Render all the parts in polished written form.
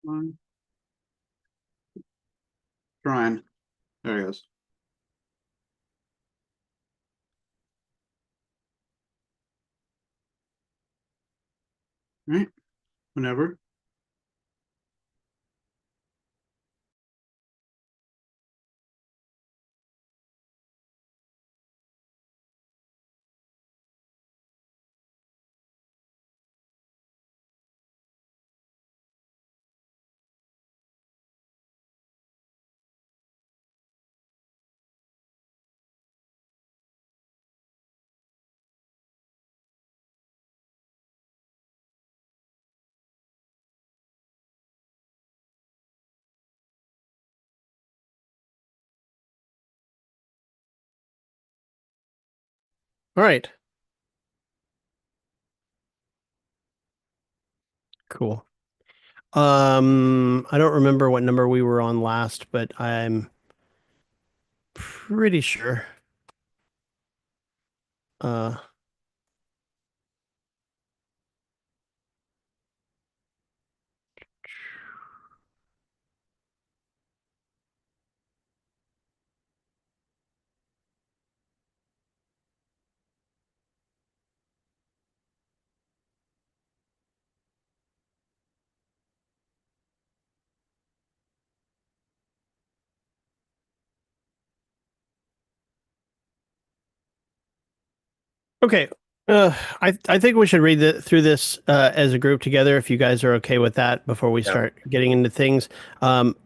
I'm trying. There he goes. All right. Whenever. All right, cool. I don't remember what number we were on last, but I'm pretty sure. Uh, okay. I think we should read through this as a group together if you guys are okay with that before we Yeah. start getting into things. I'm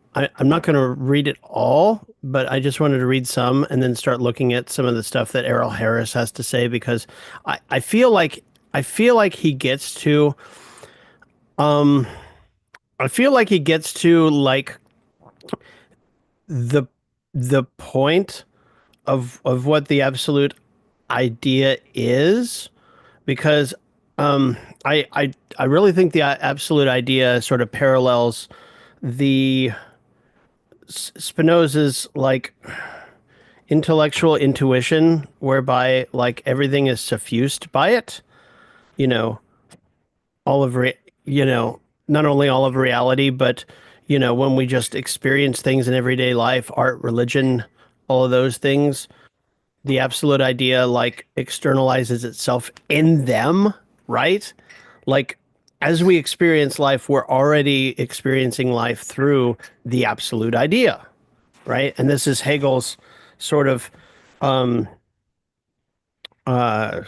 not going to read it all, but I just wanted to read some and then start looking at some of the stuff that Errol Harris has to say because I feel like he gets to um I feel like he gets to like the the point of what the absolute idea is because um I really think the absolute idea sort of parallels the Spinoza's like intellectual intuition whereby like everything is suffused by it, you know, all of you know, not only all of reality but when we just experience things in everyday life, art, religion, all of those things, the absolute idea like externalizes itself in them, right? Like as we experience life, we're already experiencing life through the absolute idea, right? And this is Hegel's sort of um uh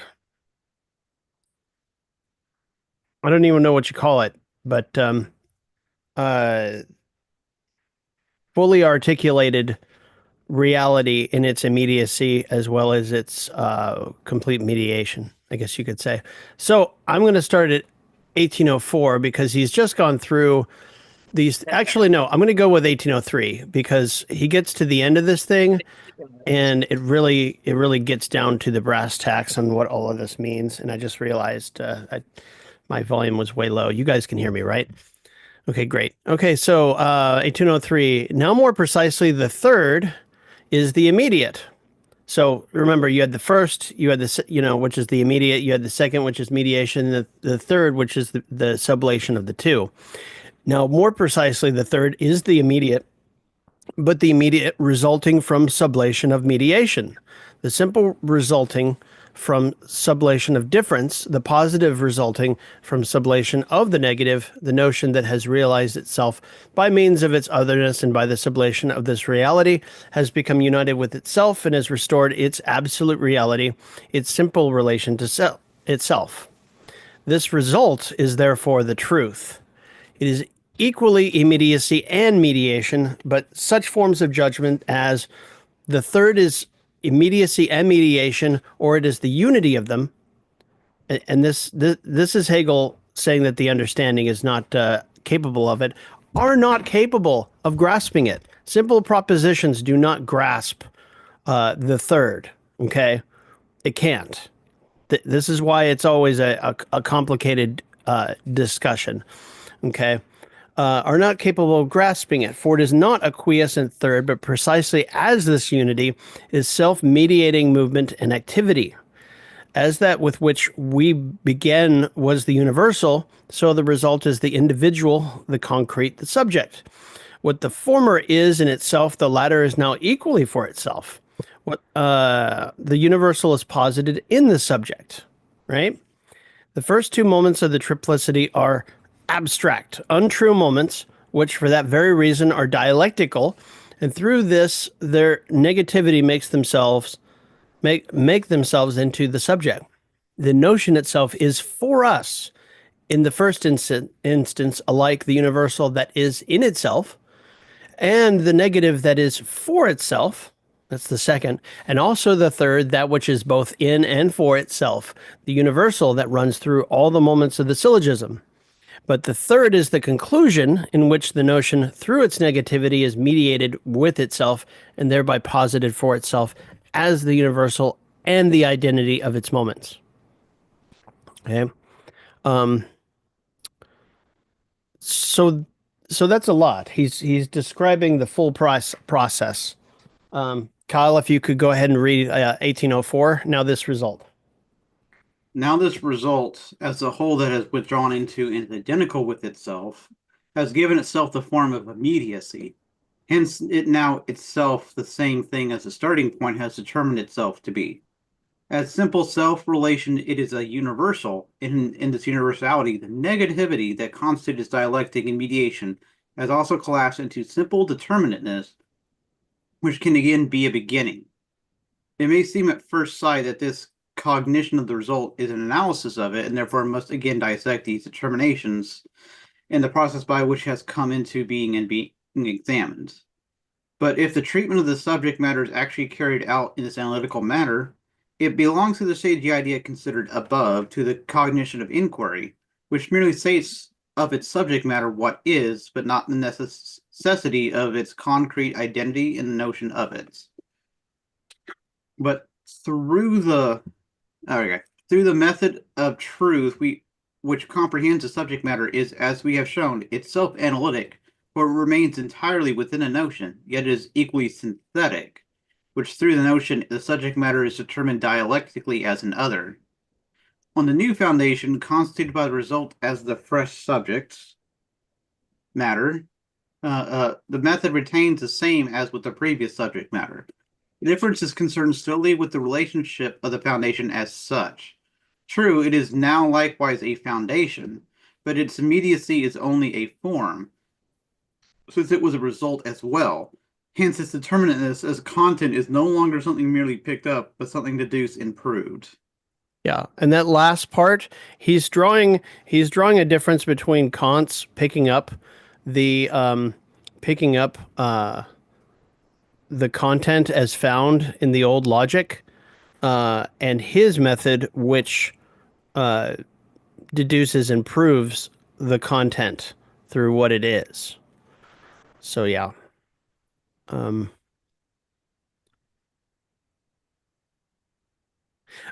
I don't even know what you call it, but uh fully articulated reality in its immediacy as well as its complete mediation, I guess you could say. So I'm going to start at 1804 because he's just gone through these. Actually, no, I'm going to go with 1803 because he gets to the end of this thing and it really gets down to the brass tacks on what all of this means. And I just realized my volume was way low. You guys can hear me, right? Okay, great. Okay, so 1803. Now, more precisely, the third is the immediate. So remember, you had the first, you had the, which is the immediate, you had the second, which is mediation, the third, which is the sublation of the two. Now, more precisely, the third is the immediate, but the immediate resulting from sublation of mediation. The simple resulting from sublation of difference, the positive resulting from sublation of the negative, the notion that has realized itself by means of its otherness and by the sublation of this reality, has become united with itself and has restored its absolute reality, its simple relation to itself. This result is therefore the truth. It is equally immediacy and mediation, but such forms of judgment as the third is immediacy and mediation, or it is the unity of them. And this is Hegel saying that the understanding is not capable of it, are not capable of grasping it. Simple propositions do not grasp the third. Okay, it can't. This is why it's always a complicated discussion. Okay, are not capable of grasping it, for it is not a quiescent third, but precisely as this unity is self-mediating movement and activity. As that with which we began was the universal, so the result is the individual, the concrete, the subject. What the former is in itself, the latter is now equally for itself. What the universal is posited in the subject, right? The first two moments of the triplicity are abstract, untrue moments, which for that very reason are dialectical, and through this, their negativity makes themselves make themselves into the subject. The notion itself is for us, in the first instance, alike the universal that is in itself, and the negative that is for itself. That's the second. And also the third, that which is both in and for itself, the universal that runs through all the moments of the syllogism. But the third is the conclusion, in which the notion, through its negativity, is mediated with itself and thereby posited for itself as the universal and the identity of its moments. Okay. Um, so so that's a lot. He's describing the full process. Kyle, if you could go ahead and read 1804. Now this result. Now this result, as a whole that has withdrawn into and is identical with itself, has given itself the form of immediacy. Hence, it now itself the same thing as the starting point has determined itself to be. As simple self-relation, it is a universal. In this universality, the negativity that constitutes dialectic and mediation has also collapsed into simple determinateness, which can again be a beginning. It may seem at first sight that this cognition of the result is an analysis of it, and therefore must again dissect these determinations in the process by which has come into being and being examined. But if the treatment of the subject matter is actually carried out in this analytical manner, it belongs to the stage of the idea considered above, to the cognition of inquiry, which merely states of its subject matter what is, but not the necessity of its concrete identity in the notion of it. But through the method of truth, which comprehends the subject matter, is, as we have shown, itself analytic, for it remains entirely within a notion, yet it is equally synthetic, which through the notion the subject matter is determined dialectically as an other. On the new foundation, constituted by the result as the fresh subject matter, the method retains the same as with the previous subject matter. The difference is concerned solely with the relationship of the foundation as such. True, it is now likewise a foundation, but its immediacy is only a form, since it was a result as well. Hence, its determinateness as content is no longer something merely picked up, but something deduced and proved. Yeah, and that last part, he's drawing a difference between Kant's picking up the the content as found in the old logic, and his method, which deduces and proves the content through what it is. So yeah.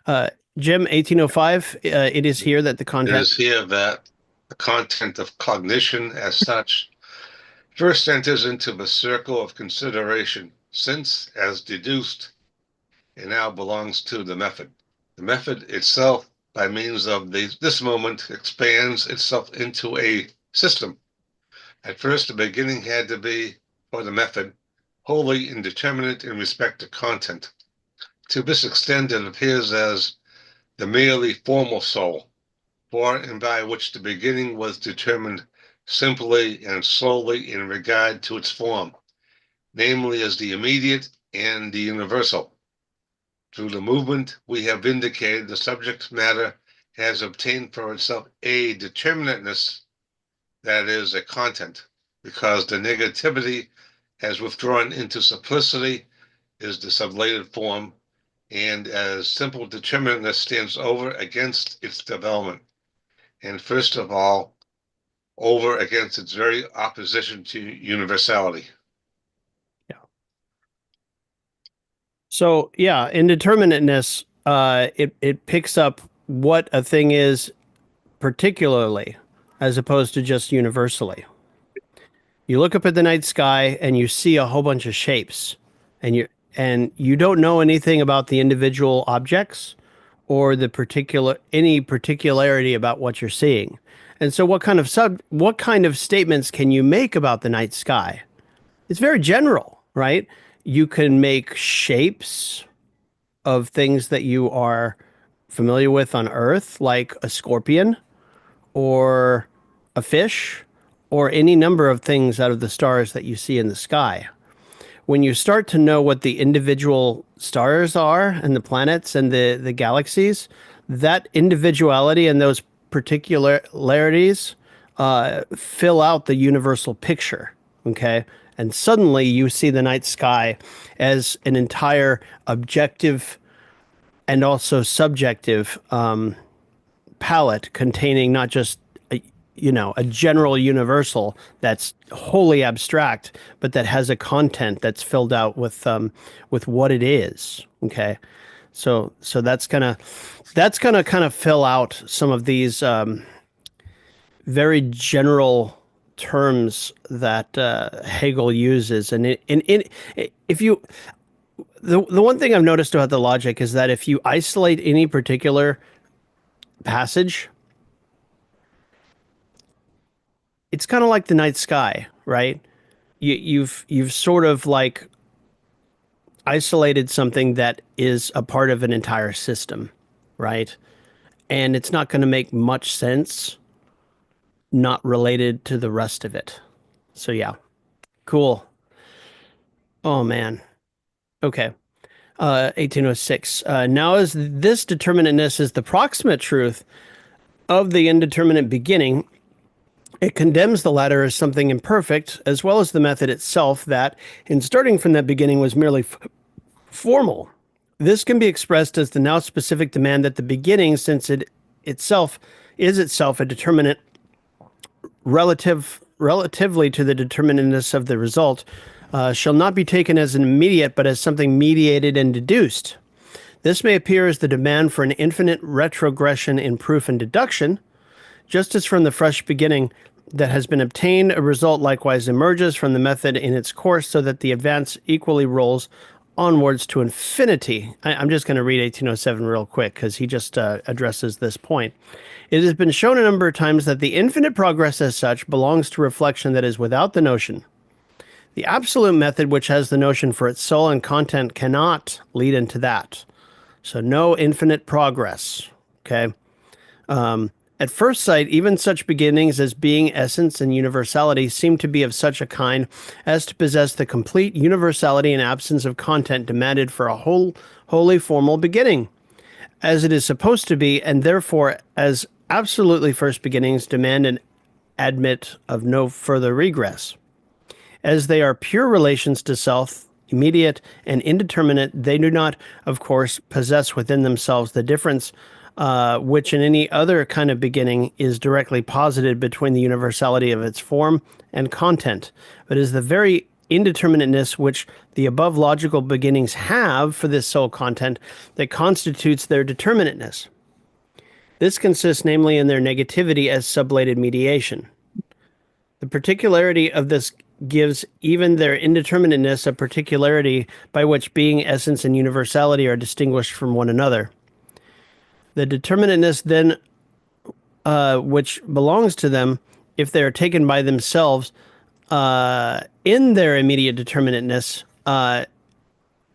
Uh, Jim, 1805, it is here that the It content. is here that the content of cognition as such first enters into the circle of consideration, since, as deduced, it now belongs to the method. The method itself, by means of this moment, expands itself into a system. At first, the beginning had to be, for the method, wholly indeterminate in respect to content. To this extent, it appears as the merely formal soul, for and by which the beginning was determined simply and solely in regard to its form, namely as the immediate and the universal. Through the movement we have indicated, the subject matter has obtained for itself a determinateness, that is, a content, because the negativity has withdrawn into simplicity, is the sublated form, and as simple determinateness stands over against its development, and first of all, over against its very opposition to universality. Yeah. So yeah, indeterminateness, it picks up what a thing is particularly, as opposed to just universally. You look up at the night sky and you see a whole bunch of shapes, and you don't know anything about the individual objects or any particularity about what you're seeing. And so what kind of statements can you make about the night sky? It's very general, right? You can make shapes of things that you are familiar with on Earth, like a scorpion or a fish or any number of things out of the stars that you see in the sky. When you start to know what the individual stars are and the planets and the galaxies, that individuality and those particularities fill out the universal picture. Okay. And suddenly you see the night sky as an entire objective and also subjective palette containing not just a general universal that's wholly abstract, but that has a content that's filled out with what it is. Okay, so that's gonna kind of fill out some of these very general terms that Hegel uses, and if you the one thing I've noticed about the logic is that if you isolate any particular passage, it's kind of like the night sky, right? You've sort of like isolated something that is a part of an entire system, right? And it's not going to make much sense not related to the rest of it. So yeah, cool. Oh man. Okay. 1806. Now as this determinateness is the proximate truth of the indeterminate beginning, it condemns the latter as something imperfect, as well as the method itself that, in starting from that beginning, was merely formal. This can be expressed as the now specific demand that the beginning, since it itself is itself a determinate relatively to the determinateness of the result, shall not be taken as an immediate, but as something mediated and deduced. This may appear as the demand for an infinite retrogression in proof and deduction, just as from the fresh beginning that has been obtained, a result likewise emerges from the method in its course, so that the advance equally rolls onwards to infinity. I'm just going to read 1807 real quick because he just addresses this point. It has been shown a number of times that the infinite progress as such belongs to reflection that is without the notion. The absolute method, which has the notion for its soul and content, cannot lead into that. So no infinite progress. Okay. At first sight, even such beginnings as being, essence, and universality seem to be of such a kind as to possess the complete universality and absence of content demanded for a wholly formal beginning, as it is supposed to be, and therefore, as absolutely first beginnings, demand and admit of no further regress. As they are pure relations to self, immediate and indeterminate, they do not, of course, possess within themselves the difference which in any other kind of beginning is directly posited between the universality of its form and content, but is the very indeterminateness which the above logical beginnings have for this soul content that constitutes their determinateness. This consists namely in their negativity as sublated mediation. The particularity of this gives even their indeterminateness a particularity by which being, essence, and universality are distinguished from one another. The determinateness then, which belongs to them, if they are taken by themselves in their immediate determinateness,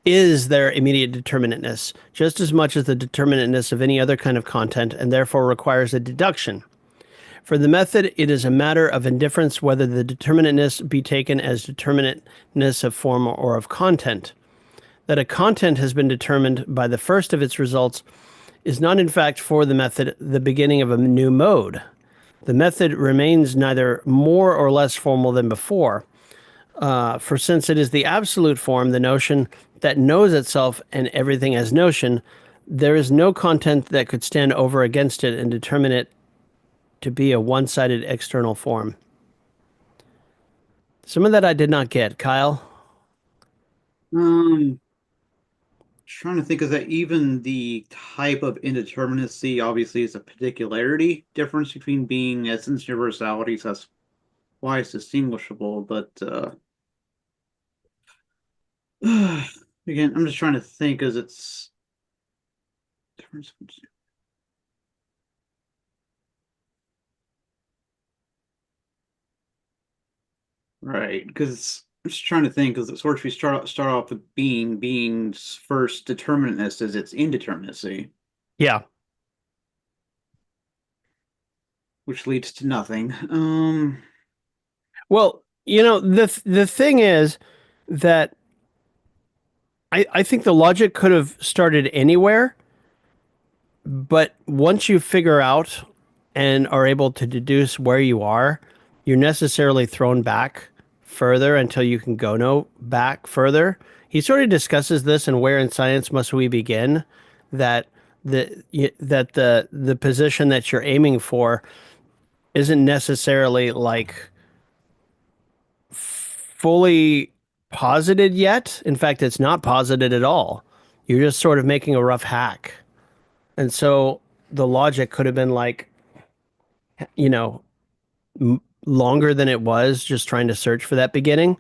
is their immediate determinateness, just as much as the determinateness of any other kind of content, and therefore requires a deduction. For the method, it is a matter of indifference whether the determinateness be taken as determinateness of form or of content. That a content has been determined by the first of its results is not in fact for the method the beginning of a new mode. The method remains neither more or less formal than before, for since it is the absolute form, the notion that knows itself and everything as notion, there is no content that could stand over against it and determine it to be a one-sided external form. Some of that I did not get. Kyle? Trying to think, is that even the type of indeterminacy obviously is a particularity difference between being, essence, universality, so that's why it's distinguishable, but again, I'm just trying to think, as it's Right, because I'm just trying to think, because sort of we start off with being's first determinateness is its indeterminacy, Yeah. which leads to nothing. Well, the thing is that I think the logic could have started anywhere, but once you figure out and are able to deduce where you are, you're necessarily thrown back further until you can go no back further. He sort of discusses this in Where in Science Must We Begin, that the position that you're aiming for isn't necessarily like fully posited yet. In fact, it's not posited at all. You're just sort of making a rough hack. And so the logic could have been like, you know, longer than it was, just trying to search for that beginning.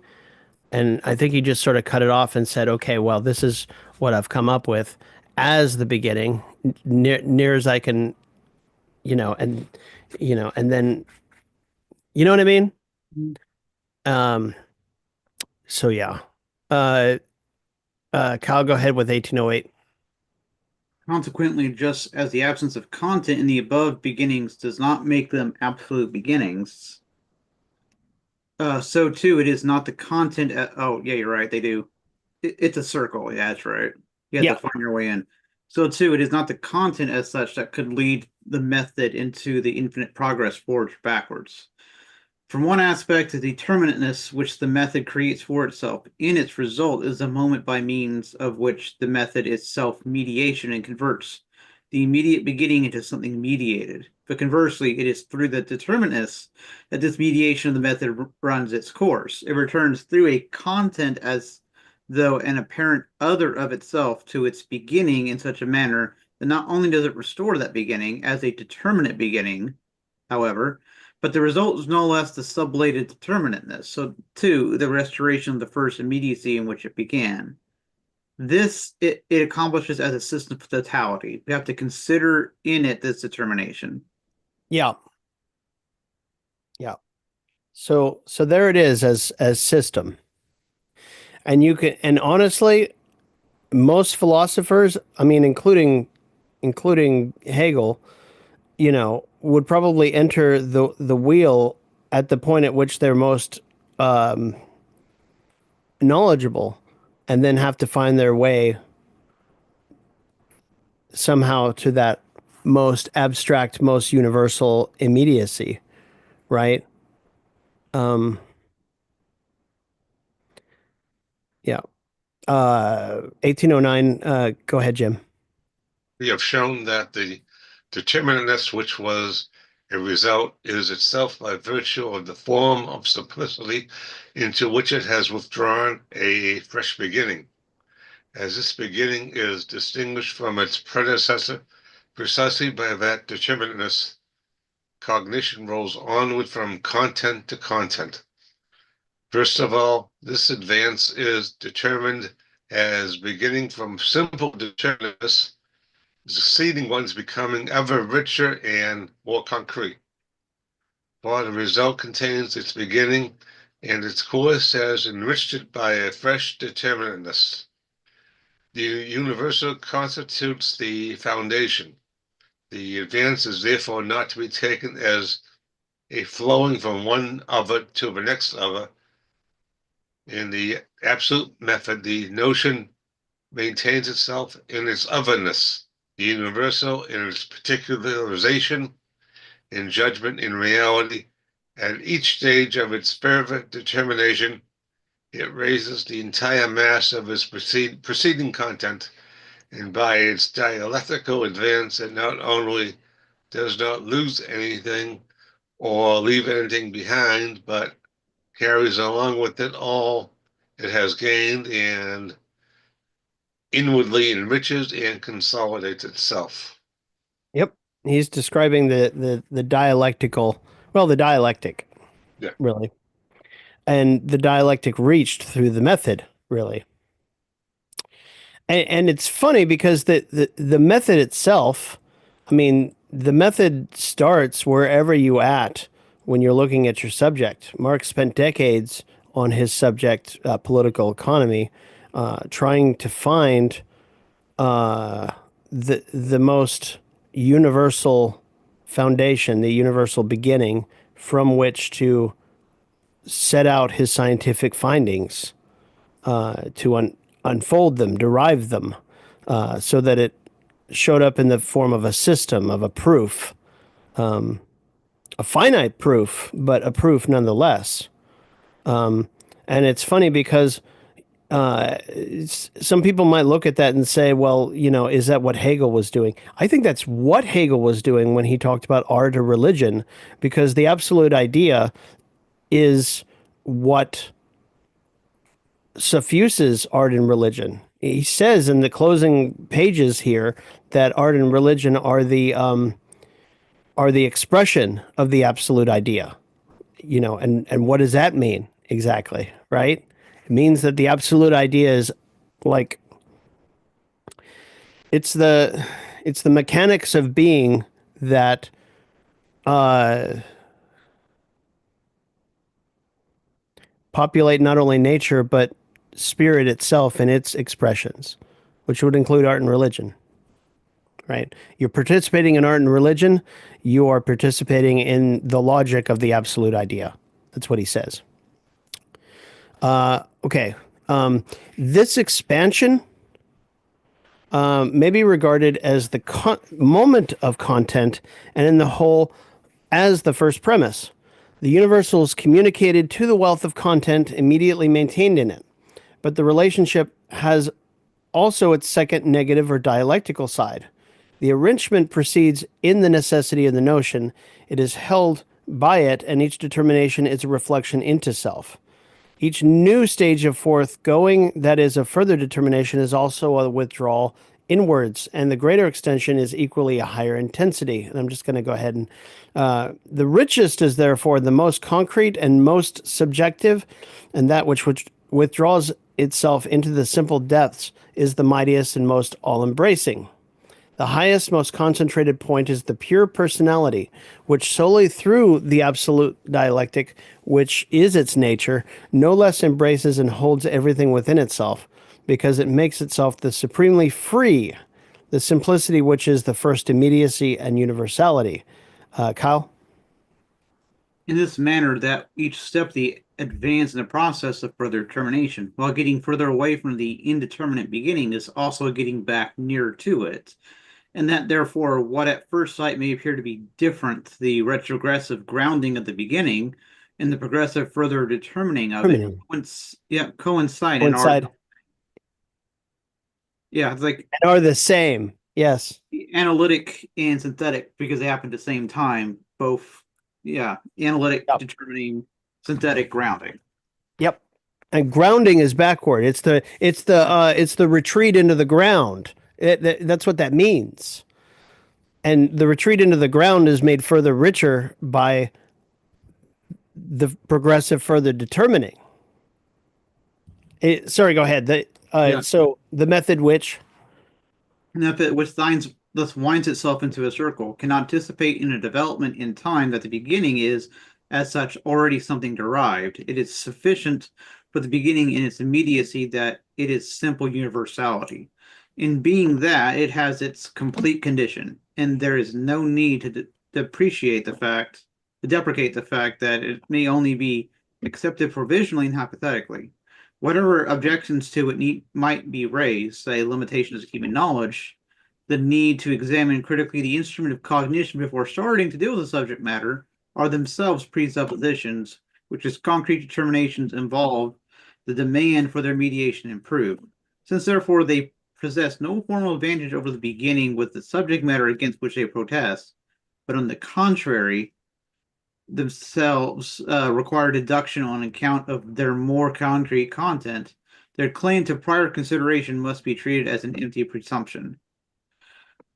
And I think he just sort of cut it off and said, okay, well, this is what I've come up with as the beginning, near as I can, and, and then, you know what I mean? Um, so yeah. Uh, Kyle, go ahead with 1808. Consequently, just as the absence of content in the above beginnings does not make them absolute beginnings, so too it is not the content. Oh, yeah, you're right. They do. It's a circle. Yeah, that's right. You have to Yeah. find your way in. So too, it is not the content as such that could lead the method into the infinite progress forwards or backwards. From one aspect, the determinateness which the method creates for itself in its result is the moment by means of which the method is self-mediation and converts the immediate beginning into something mediated. But conversely, it is through the determinateness that this mediation of the method runs its course. It returns through a content as though an apparent other of itself to its beginning in such a manner that not only does it restore that beginning as a determinate beginning, however, but the result is no less the sublated determinateness. So, two, the restoration of the first immediacy in which it began. This it accomplishes as a system of totality. We have to consider in it this determination. Yeah. Yeah. So there it is as system. And you can, and honestly, most philosophers, I mean, including Hegel, would probably enter the wheel at the point at which they're most um, knowledgeable, and then have to find their way somehow to that most abstract, most universal immediacy, right? Um, yeah. 1809. Go ahead, Jim. We have shown that the determinateness, which was a result, is itself by virtue of the form of simplicity into which it has withdrawn a fresh beginning. As this beginning is distinguished from its predecessor precisely by that determinateness, cognition rolls onward from content to content. First of all, this advance is determined as beginning from simple determinateness, succeeding ones becoming ever richer and more concrete. For the result contains its beginning, and its course has enriched it by a fresh determinateness. The universal constitutes the foundation. The advance is therefore not to be taken as a flowing from one other to the next other. In the absolute method, the notion maintains itself in its otherness, the universal in its particularization, in judgment, in reality. At each stage of its further determination, it raises the entire mass of its preceding content, and by its dialectical advance, it not only does not lose anything or leave anything behind, but carries along with it all it has gained and inwardly enriches and consolidates itself. Yep. He's describing the dialectical, well, the dialectic, Yeah. really. And the dialectic reached through the method, really. And it's funny because the method itself, I mean, the method starts wherever you at when you're looking at your subject. Marx spent decades on his subject, political economy, trying to find the most universal foundation, the universal beginning from which to set out his scientific findings, to unfold them, derive them, so that it showed up in the form of a system, of a proof, a finite proof, but a proof nonetheless. And it's funny because some people might look at that and say, well, is that what Hegel was doing? I think that's what Hegel was doing when he talked about art or religion, because the absolute idea is what suffuses art and religion. He says in the closing pages here that art and religion are the expression of the absolute idea. And what does that mean exactly, right? It means that the absolute idea is like it's the it's the mechanics of being that uh, populate not only nature but spirit itself and its expressions, which would include art and religion. Right? You're participating in art and religion. You are participating in the logic of the absolute idea. That's what he says. Okay. This expansion may be regarded as the moment of content, and in the whole as the first premise. The universal is communicated to the wealth of content immediately maintained in it, but the relationship has also its second negative or dialectical side. The enrichment proceeds in the necessity of the notion. It is held by it, and each determination is a reflection into self. Each new stage of forthgoing, that is, a further determination, is also a withdrawal inwards, and the greater extension is equally a higher intensity. And I'm just going to go ahead and the richest is therefore the most concrete and most subjective, and that which withdraws itself into the simple depths is the mightiest and most all-embracing. The highest, most concentrated point is the pure personality, which solely through the absolute dialectic, which is its nature, no less embraces and holds everything within itself, because it makes itself the supremely free, the simplicity which is the first immediacy and universality. Kyle? In this manner, that each step the advance in the process of further determination, while getting further away from the indeterminate beginning is also getting back nearer to it, and that therefore what at first sight may appear to be different, the retrogressive grounding of the beginning and the progressive further determining of it, coincide in our Coincide. it's like And are the same. Yes. analytic and synthetic because they happen at the same time. Both, analytic Yep. determining synthetic grounding. Yep. And grounding is backward. It's the retreat into the ground. That's what that means. And the retreat into the ground is made further richer by the progressive further determining. Sorry, go ahead. So the method which Method which thus winds itself into a circle can anticipate in a development in time that the beginning is, as such, already something derived. It is sufficient for the beginning in its immediacy that it is simple universality. In being that, it has its complete condition, and there is no need to deprecate the fact that it may only be accepted provisionally and hypothetically. Whatever objections to it might be raised, say limitations of human knowledge, the need to examine critically the instrument of cognition before starting to deal with the subject matter, are themselves presuppositions, which as concrete determinations involve the demand for their mediation and proof. Since therefore they possess no formal advantage over the beginning with the subject matter against which they protest, but on the contrary, themselves require deduction on account of their more concrete content, their claim to prior consideration must be treated as an empty presumption.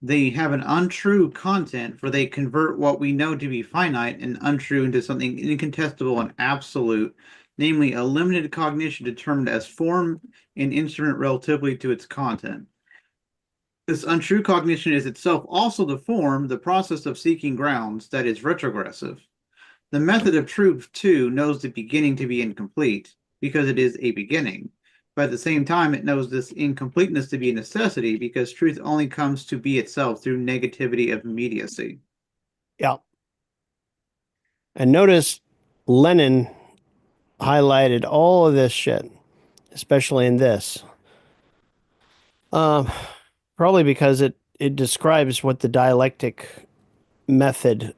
They have an untrue content, for they convert what we know to be finite and untrue into something incontestable and absolute, namely a limited cognition determined as form and instrument relatively to its content. This untrue cognition is itself also the form, the process of seeking grounds, that is retrogressive. The method of truth, too, knows the beginning to be incomplete, because it is a beginning. But at the same time, it knows this incompleteness to be a necessity, because truth only comes to be itself through negativity of immediacy. Yeah. And notice Lenin highlighted all of this shit, especially in this. Um, Probably because it describes what the dialectic method,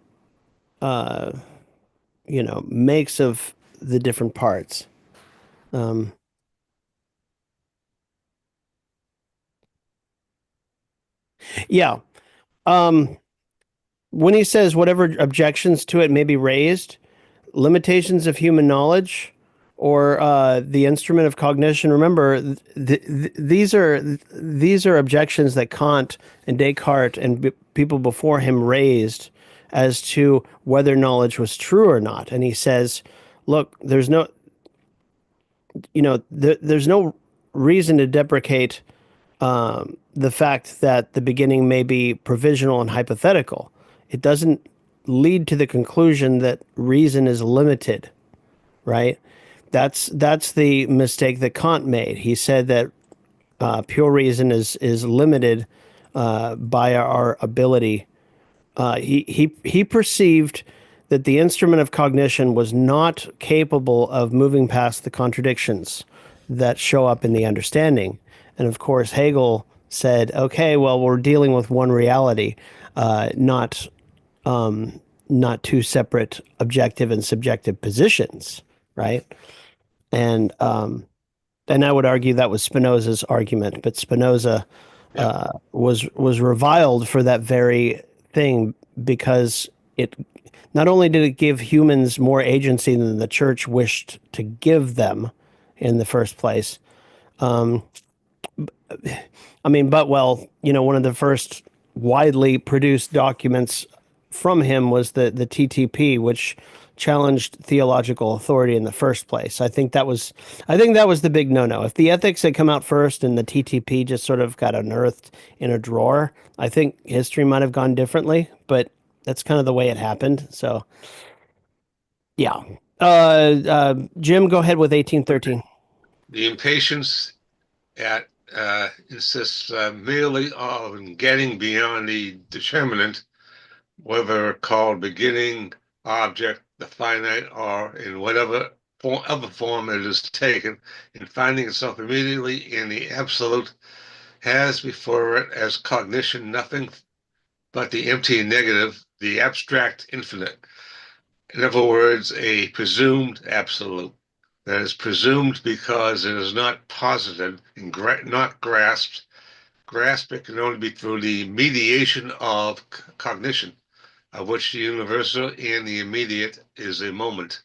uh, makes of the different parts. Um, yeah. Um, when he says whatever objections to it may be raised, limitations of human knowledge or the instrument of cognition. Remember, these are objections that Kant and Descartes and people before him raised as to whether knowledge was true or not. And he says, look, there's no reason to deprecate the fact that the beginning may be provisional and hypothetical. It doesn't lead to the conclusion that reason is limited, right? That's the mistake that Kant made. He said that pure reason is limited by our ability. He perceived that the instrument of cognition was not capable of moving past the contradictions that show up in the understanding. And of course, Hegel said, "Okay, well, we're dealing with one reality, not not two separate objective and subjective positions, right?" And and I would argue that was Spinoza's argument, but Spinoza Yeah. was reviled for that very thing because it not only did it give humans more agency than the church wished to give them in the first place. Um, I mean, but well, one of the first widely produced documents from him was the TTP, which challenged theological authority in the first place. I think that was the big no-no. If the ethics had come out first and the TTP just sort of got unearthed in a drawer, I think history might have gone differently, but that's kind of the way it happened. So, yeah. Jim, go ahead with 1813. The impatience at insists merely on getting beyond the determinant, whether called beginning, object, the finite, or in whatever other form it is taken, and finding itself immediately in the absolute, has before it as cognition nothing but the empty negative, the abstract infinite. In other words, a presumed absolute that is presumed because it is not posited and not grasped. Grasp it can only be through the mediation of cognition, of which the universal and the immediate is a moment.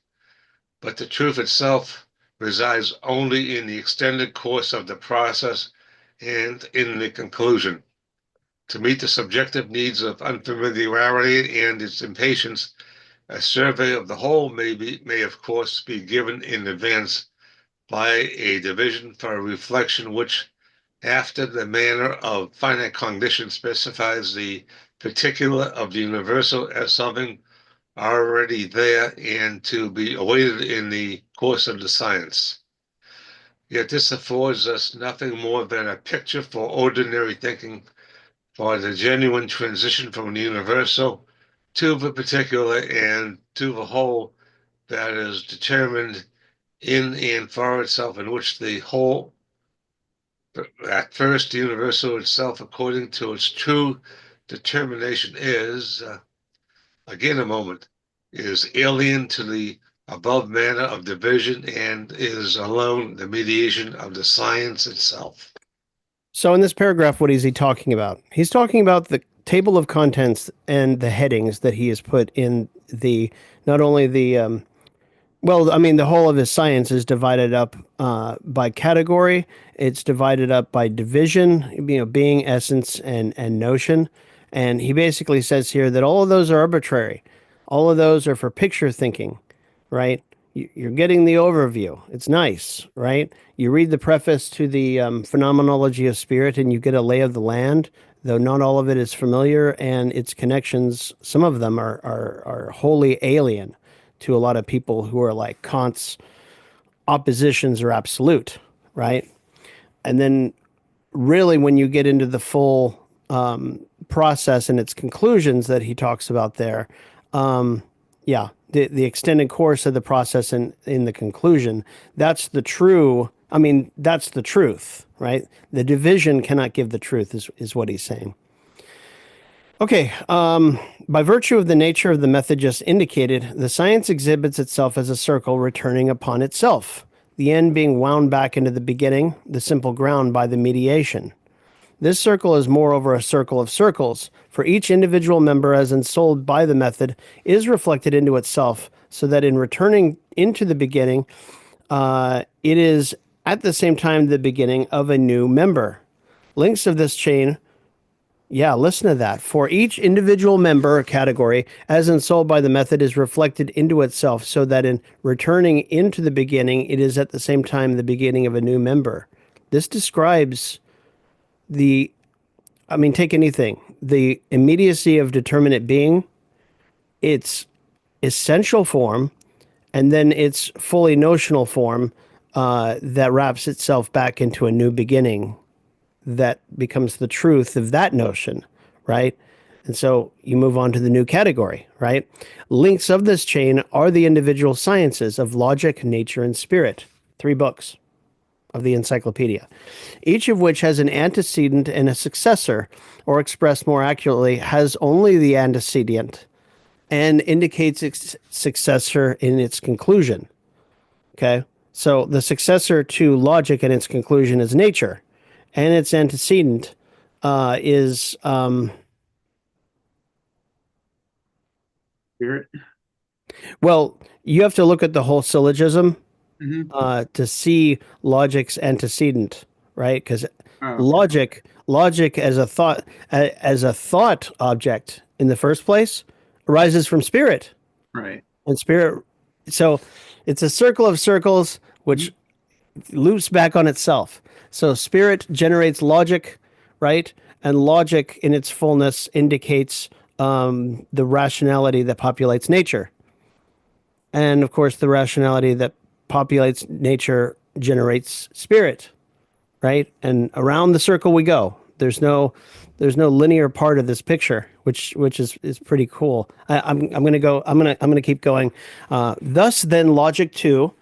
But the truth itself resides only in the extended course of the process and in the conclusion. To meet the subjective needs of unfamiliarity and its impatience, a survey of the whole may of course be given in advance by a division for a reflection which, after the manner of finite cognition, specifies the particular of the universal as something already there and to be awaited in the course of the science. Yet this affords us nothing more than a picture for ordinary thinking for the genuine transition from the universal to the particular and to the whole that is determined in and for itself, in which the whole, at first, the universal itself, according to its true determination, is, again a moment, is alien to the above manner of division and is alone the mediation of the science itself. So in this paragraph, what is he talking about? He's talking about the table of contents and the headings that he has put in the not only the well, I mean, the whole of his science is divided up by category. It's divided up by division, being, essence, and notion. And he basically says here that all of those are arbitrary. All of those are for picture thinking, right? You're getting the overview. It's nice, right? You read the preface to the Phenomenology of Spirit and you get a lay of the land, though not all of it is familiar, and its connections, some of them are wholly alien to a lot of people who are like Kant's oppositions are absolute, right? And then really when you get into the full process and its conclusions that he talks about there, yeah, the extended course of the process in the conclusion, that's the true, I mean, that's the truth, right? The division cannot give the truth is what he's saying. Okay, by virtue of the nature of the method just indicated, the science exhibits itself as a circle returning upon itself, the end being wound back into the beginning, the simple ground by the mediation. This circle is moreover a circle of circles, for each individual member as ensouled by the method is reflected into itself, so that in returning into the beginning, it is at the same time the beginning of a new member. Links of this chain, yeah, listen to that. For each individual member category, as ensouled by the method, is reflected into itself, so that in returning into the beginning, it is at the same time the beginning of a new member. This describes take anything, the immediacy of determinate being, its essential form, and then its fully notional form that wraps itself back into a new beginning that becomes the truth of that notion, right? And so you move on to the new category, right? Links of this chain are the individual sciences of logic, nature, and spirit. 3 books of the encyclopedia, each of which has an antecedent and a successor, or expressed more accurately, has only the antecedent and indicates its successor in its conclusion. Okay? So the successor to logic and its conclusion is nature, and its antecedent is Spirit. well, you have to look at the whole syllogism Mm-hmm. to see logic's antecedent, right? Because Oh, logic as a thought object in the first place arises from spirit, right. and spirit. So it's a circle of circles which loops back on itself. So spirit generates logic, right? And logic in its fullness indicates the rationality that populates nature. And of course, the rationality that populates nature generates spirit, right? And around the circle we go. There's no linear part of this picture, which is pretty cool. I'm gonna keep going. Thus, then, logic too,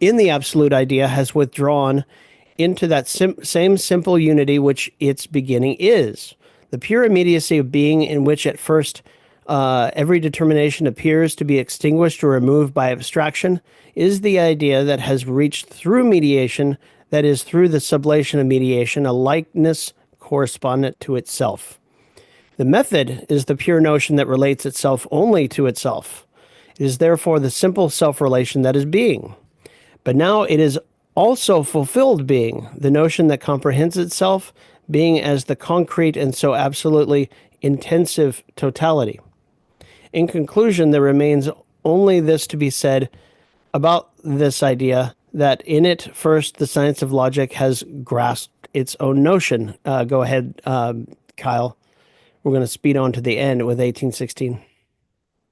in the absolute idea, has withdrawn into that same simple unity which its beginning is. The pure immediacy of being, in which at first every determination appears to be extinguished or removed by abstraction, is the idea that has reached through mediation, that is, through the sublation of mediation, a likeness correspondent to itself. The method is the pure notion that relates itself only to itself. It is therefore the simple self relation that is being. But now it is also fulfilled being, the notion that comprehends itself, being as the concrete and so absolutely intensive totality. In conclusion, there remains only this to be said about this idea, that in it first the science of logic has grasped its own notion. Go ahead, Kyle. We're going to speed on to the end with 1816.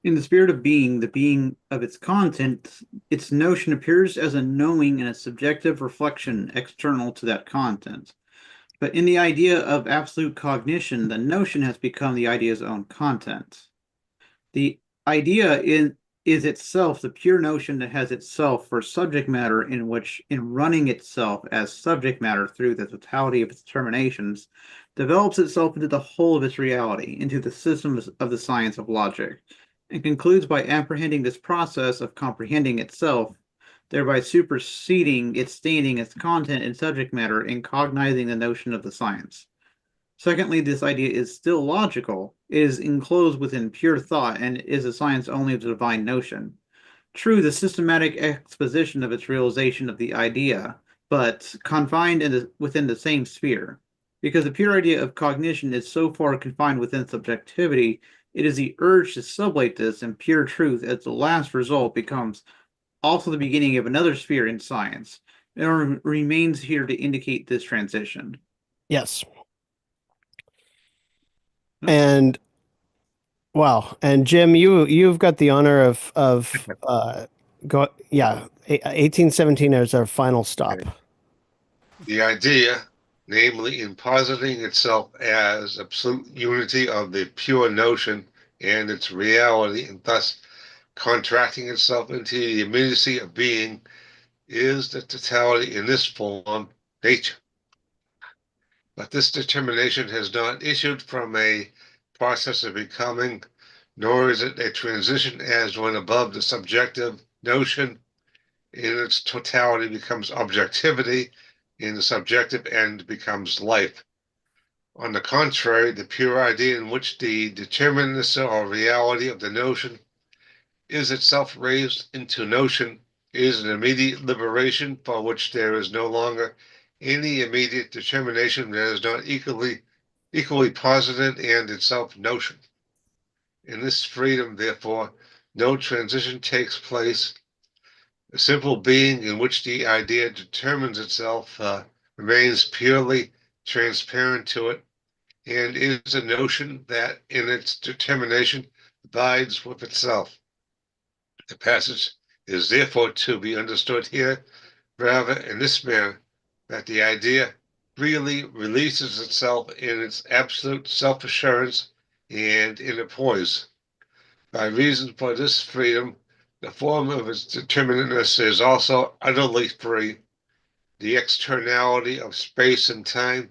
In the spirit of being, the being of its content, its notion appears as a knowing and a subjective reflection external to that content. But in the idea of absolute cognition, the notion has become the idea's own content. The idea is itself the pure notion that has itself for subject matter, in which, in running itself as subject matter through the totality of its determinations, develops itself into the whole of its reality, into the systems of the science of logic, and concludes by apprehending this process of comprehending itself, thereby superseding its standing as content and subject matter in cognizing the notion of the science. Secondly, this idea is still logical. It is enclosed within pure thought and is a science only of the divine notion. True, the systematic exposition of its realization of the idea, but confined within the same sphere. Because the pure idea of cognition is so far confined within subjectivity, it is the urge to sublate this in pure truth as the last result becomes also the beginning of another sphere in science. It remains here to indicate this transition. Yes. Hmm. And wow. And Jim, you've got the honor of go yeah, 1817 as our final stop. The idea, namely in positing itself as absolute unity of the pure notion and its reality, and thus contracting itself into the immediacy of being, is the totality in this form, nature. But this determination has not issued from a process of becoming, nor is it a transition as when above the subjective notion in its totality becomes objectivity, in the subjective end becomes life. On the contrary, the pure idea in which the determinacy or reality of the notion is itself raised into notion is an immediate liberation for which there is no longer any immediate determination that is not equally posited and itself notion. In this freedom, therefore, no transition takes place. A simple being in which the idea determines itself remains purely transparent to it and is a notion that in its determination abides with itself. The passage is therefore to be understood here rather in this manner, that the idea really releases itself in its absolute self-assurance and inner poise. By reason for this freedom, the form of its determinateness is also utterly free. The externality of space and time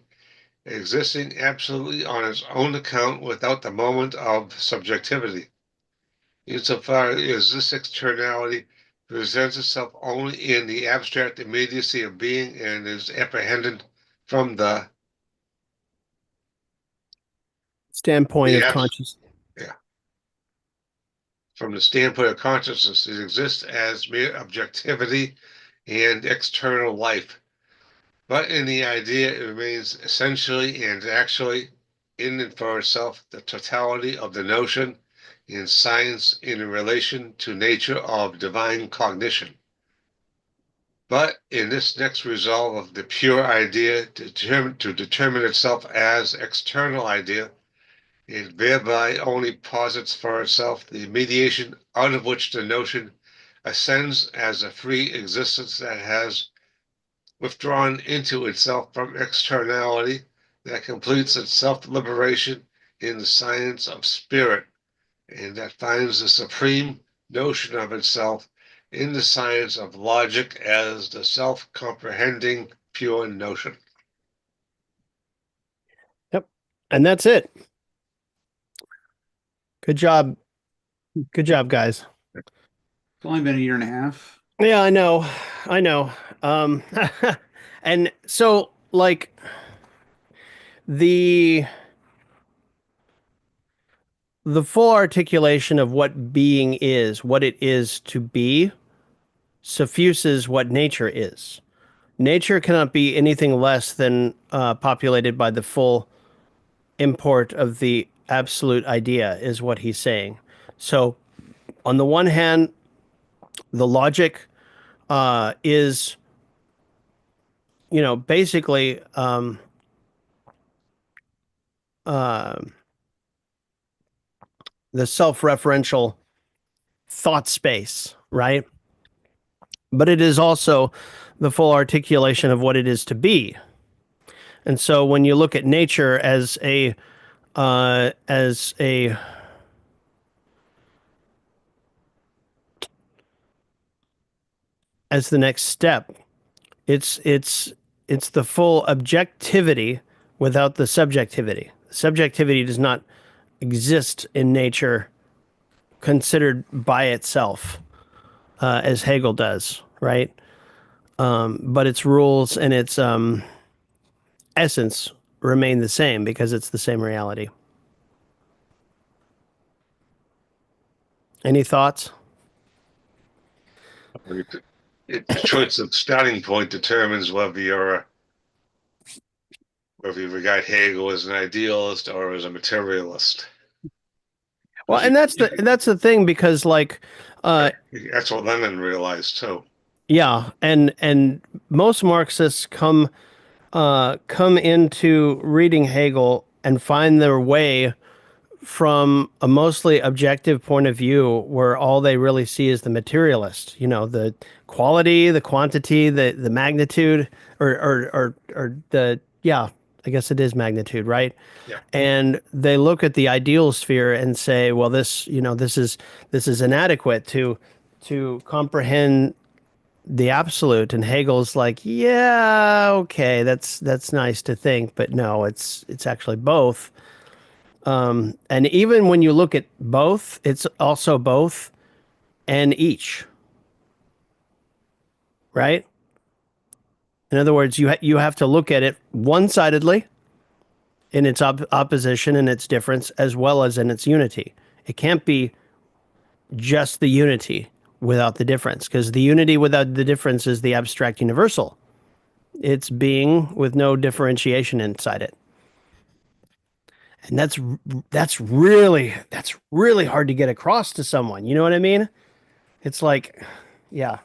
existing absolutely on its own account without the moment of subjectivity. Insofar as this externality presents itself only in the abstract immediacy of being and is apprehended from Standpoint the of abs- conscious. yeah, from the standpoint of consciousness, it exists as mere objectivity and external life. But in the idea, it remains essentially and actually in and for itself the totality of the notion in science in relation to nature of divine cognition. But in this next resolve of the pure idea to determine itself as external idea, it thereby only posits for itself the mediation out of which the notion ascends as a free existence that has withdrawn into itself from externality, that completes its self-liberation in the science of spirit, and that finds the supreme notion of itself in the science of logic as the self-comprehending pure notion. Yep. And that's it. Good job. Good job, guys. It's only been a year and a half. Yeah, I know. I know. Um and so like the the full articulation of what being is, what it is to be, suffuses what nature is. Nature cannot be anything less than populated by the full import of the absolute idea, is what he's saying. So, on the one hand, the logic is, basically uh, the self referential thought space, right? But it is also the full articulation of what it is to be. And so when you look at nature as a as the next step, it's the full objectivity without the subjectivity. Subjectivity does not exist in nature considered by itself, as Hegel does, right? But its rules and its essence remain the same because it's the same reality. Any thoughts? The choice of starting point determines whether you regard Hegel as an idealist or as a materialist. Well, and that's the thing because like That's what Lenin realized too. yeah, and most Marxists come into reading Hegel and find their way from a mostly objective point of view where all they really see is the materialist, the quality, the quantity, the magnitude, or the, yeah, I guess it is magnitude, right? Yeah. And they look at the ideal sphere and say, well, this is inadequate to comprehend the absolute. And Hegel's like, yeah, okay, that's nice to think, but no, it's actually both. And even when you look at both, it's also both and each, right? In other words, you have to look at it one-sidedly in its opposition and its difference, as well as in its unity. It can't be just the unity without the difference, because the unity without the difference is the abstract universal. It's being with no differentiation inside it. And that's really hard to get across to someone. You know what I mean? It's like, yeah.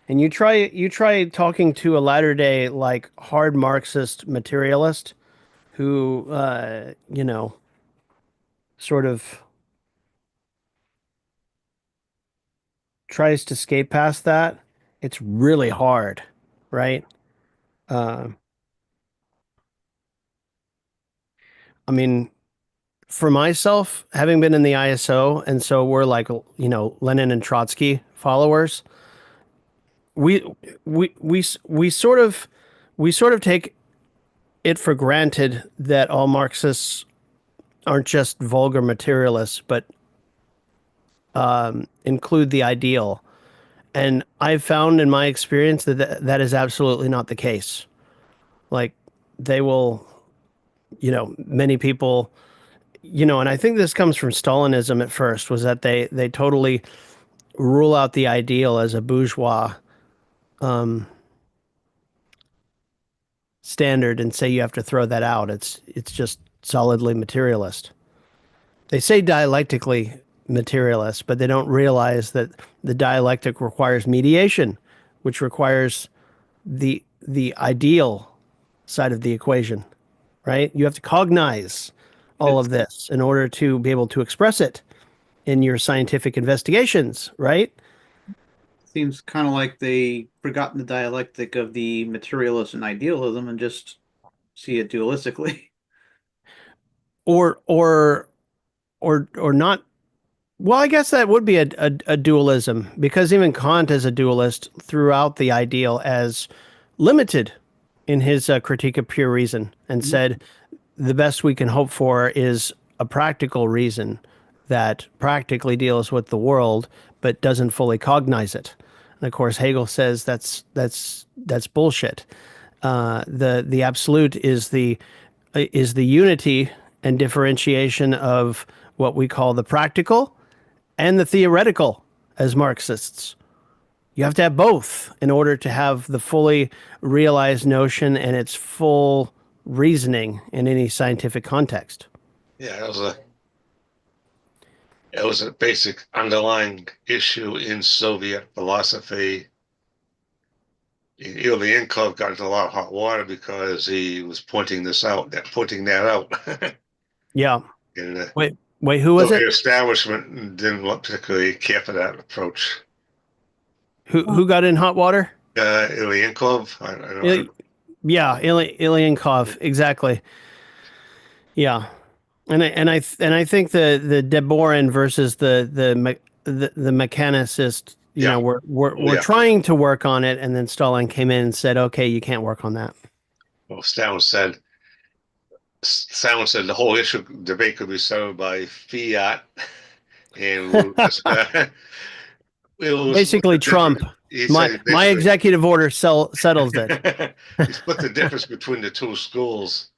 And you try talking to a latter day like hard Marxist materialist who sort of tries to skate past that. It's really hard, right? Uh, I mean, for myself, having been in the ISO, and so we're like, Lenin and Trotsky followers, we we sort of take it for granted that all Marxists aren't just vulgar materialists, but include the ideal. And I've found in my experience that that is absolutely not the case. Like they will, many people, and I think this comes from Stalinism at first, was that they totally rule out the ideal as a bourgeois standard and say you have to throw that out. It's just solidly materialist. They say dialectically materialist, but they don't realize that the dialectic requires mediation, which requires the ideal side of the equation, right? You have to cognize all It of this in order to be able to express it in your scientific investigations, right? seems kind of like they forgotten the dialectic of the materialist and idealism and just see it dualistically. Or or not. Well, I guess that would be a dualism, because even Kant is a dualist throughout the ideal as limited in his Critique of Pure Reason, and said the best we can hope for is a practical reason that practically deals with the world but doesn't fully cognize it. And of course, Hegel says that's bullshit. The absolute is the unity and differentiation of what we call the practical and the theoretical as Marxists. You have to have both in order to have the fully realized notion and its full reasoning in any scientific context. Yeah, it was a basic underlying issue in Soviet philosophy. Ilyenkov got into a lot of hot water because he was pointing that out. Yeah. And Wait, who was so the it? establishment didn't particularly care for that approach. Who got in hot water? Ilyenkov, I don't, Yeah, Ilyenkov, exactly. Yeah. And I think the De Boran versus the mechanicist, yeah, we're yeah. trying to work on it, and then Stalin came in and said, "Okay, you can't work on that." Well, Stalin said the whole issue debate could be settled by fiat, and we'll just we'll split Basically, the Trump. difference. He My said my basically executive order settles it. he split the difference between the two schools,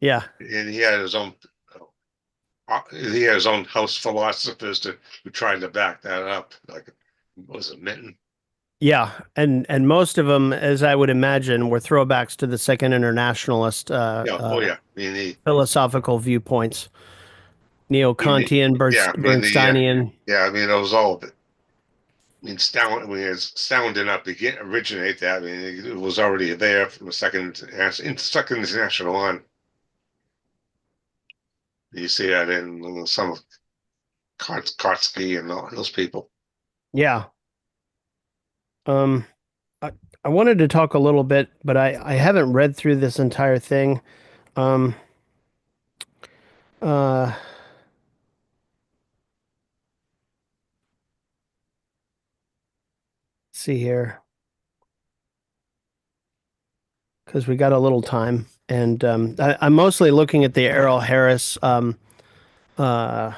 Yeah. and he had his own house philosophers who tried to back that up. Like, was it Minton? Yeah, and most of them, as I would imagine, were throwbacks to the Second Internationalist Yeah. Oh yeah. I mean, philosophical viewpoints. Neo-Kantian, Yeah, I mean Bernsteinian. yeah, I mean it was all. I mean, Sound did not originate that. I mean, it was already there from the second international on. You see that in some of Kartsky and all those people. Yeah. Um, I, I wanted to talk a little bit, but I haven't read through this entire thing. Um, uh, see here, because we got a little time, and I'm mostly looking at the Errol Harris. Uh,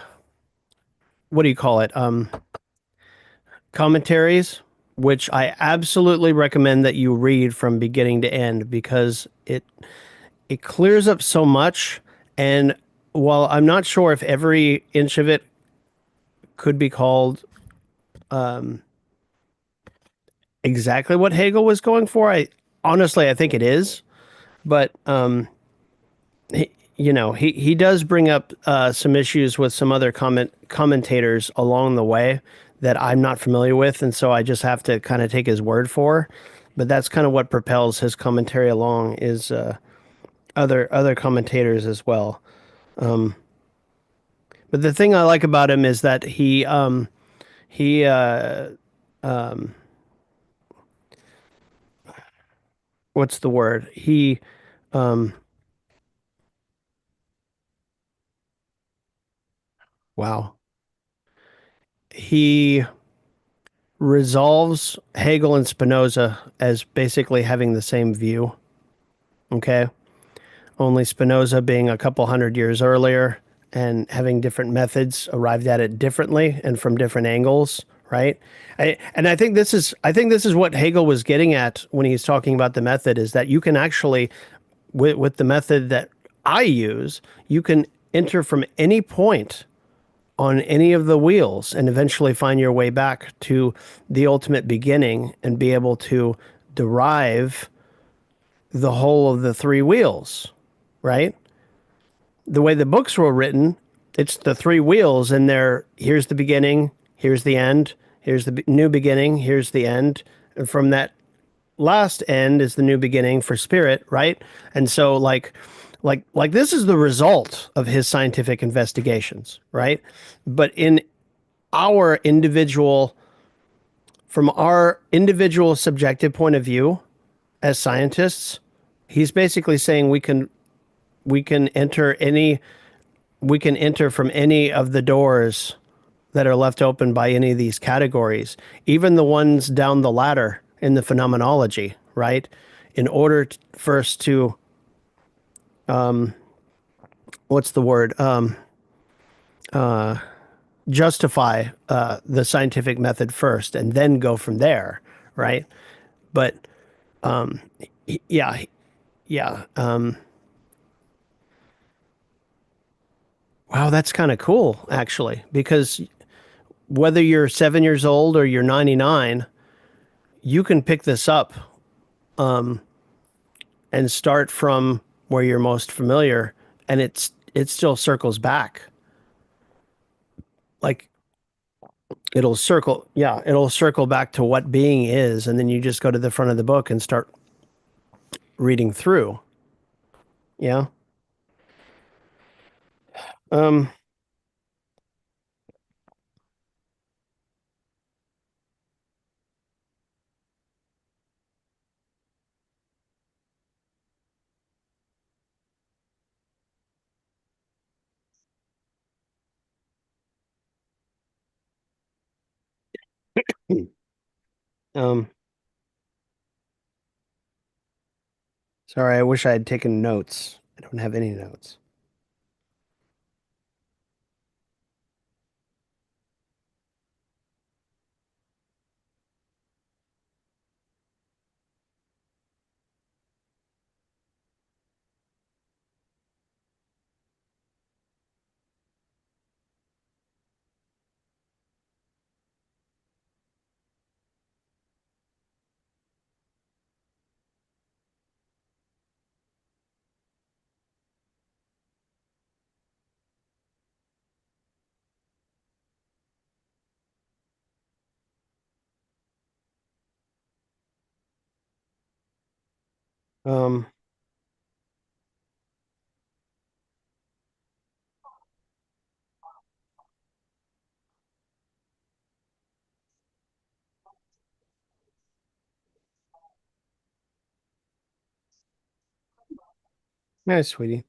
what do you call it? Commentaries, which I absolutely recommend that you read from beginning to end because it clears up so much. And while I'm not sure if every inch of it could be called exactly what Hegel was going for, I think it is. But he does bring up some issues with some other commentators along the way that I'm not familiar with, and so I just have to kind of take his word for. But that's kind of what propels his commentary along is other commentators as well. But the thing I like about him is that he what's the word? Um wow. He resolves Hegel and Spinoza as basically having the same view. Okay. Only Spinoza being a couple hundred years earlier and having different methods arrived at it differently and from different angles, right? I think this is what Hegel was getting at when he's talking about the method is that you can actually with the method that I use, you can enter from any point on any of the wheels and eventually find your way back to the ultimate beginning and be able to derive the whole of the three wheels, right? The way the books were written, it's the three wheels and here's the beginning, here's the end, here's the new beginning, here's the end. And from that last end is the new beginning for spirit, right? And so like this is the result of his scientific investigations, right? But in our individual from our individual subjective point of view as scientists, he's basically saying we can enter any we can enter from any of the doors that are left open by any of these categories, even the ones down the ladder in the phenomenology, right? In order first to, what's the word? Justify the scientific method first and then go from there, right? But yeah, yeah. Wow, that's kind of cool, actually, because whether you're 7 years old or you're 99, you can pick this up and start from where you're most familiar, and it still circles back. Like it'll circle back to what being is, and then you just go to the front of the book and start reading through. Yeah. Um. Um. Sorry, I wish I had taken notes. I don't have any notes. Um, yeah, sweetie.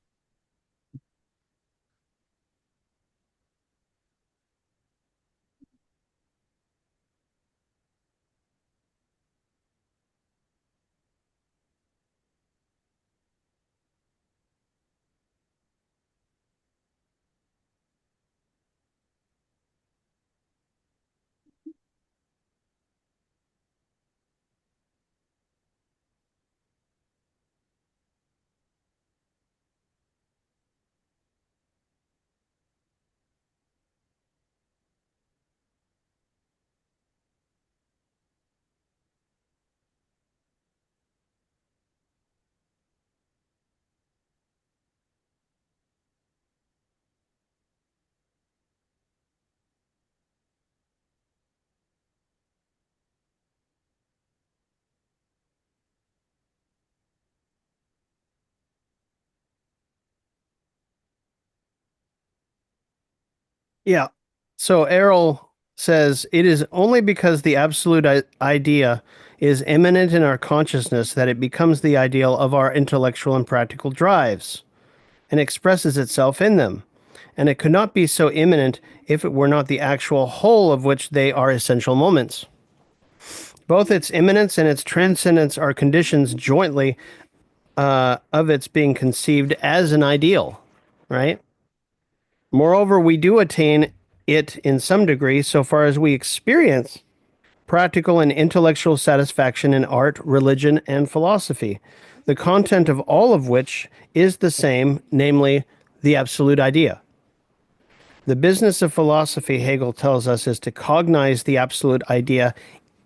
Yeah. So Errol says it is only because the absolute idea is immanent in our consciousness that it becomes the ideal of our intellectual and practical drives and expresses itself in them. And it could not be so immanent if it were not the actual whole of which they are essential moments. Both its immanence and its transcendence are conditions jointly of its being conceived as an ideal, right? Moreover, we do attain it in some degree so far as we experience practical and intellectual satisfaction in art, religion, and philosophy, the content of all of which is the same, namely, the absolute idea. The business of philosophy, Hegel tells us, is to cognize the absolute idea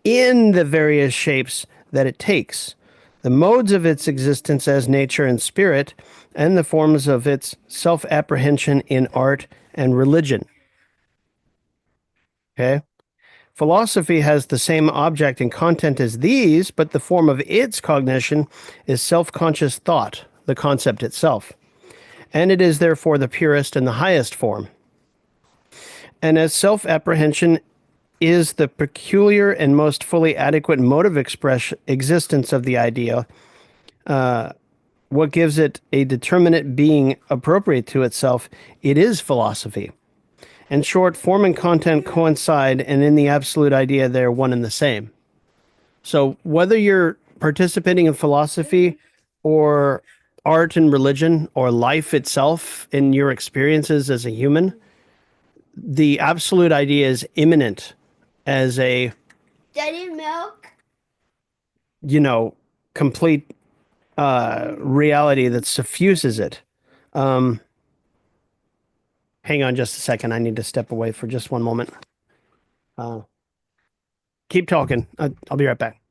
in the various shapes that it takes, the modes of its existence as nature and spirit, and the forms of its self apprehension in art and religion. Okay? Philosophy has the same object and content as these, but the form of its cognition is self conscious thought, the concept itself. And it is therefore the purest and the highest form. And as self apprehension is the peculiar and most fully adequate mode of existence of the idea, what gives it a determinate being appropriate to itself, it is philosophy. In short, form and content coincide, and in the absolute idea, they're one and the same. So whether you're participating in philosophy or art and religion or life itself in your experiences as a human, the absolute idea is immanent as a, Daddy milk. complete reality that suffuses it. Hang on just a second. I need to step away for just one moment. Keep talking. I'll be right back.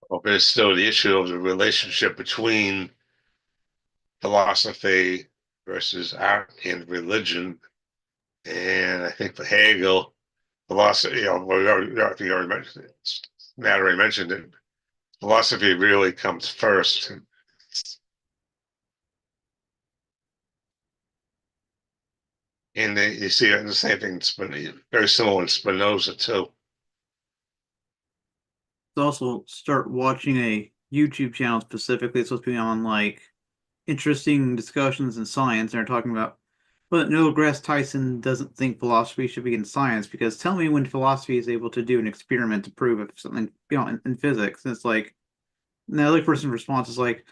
Well, there's still the issue of the relationship between philosophy versus art and religion. And I think for Hegel, philosophy, I think you already mentioned it. Matt already mentioned it. Philosophy really comes first. And you see the same thing, very similar in Spinoza too. Also start watching a YouTube channel specifically. It's supposed to be on like interesting discussions in science. And they're talking about, but Neil deGrasse Tyson doesn't think philosophy should be in science because tell me when philosophy is able to do an experiment to prove if something, in physics. And it's like, and the other person's response is like,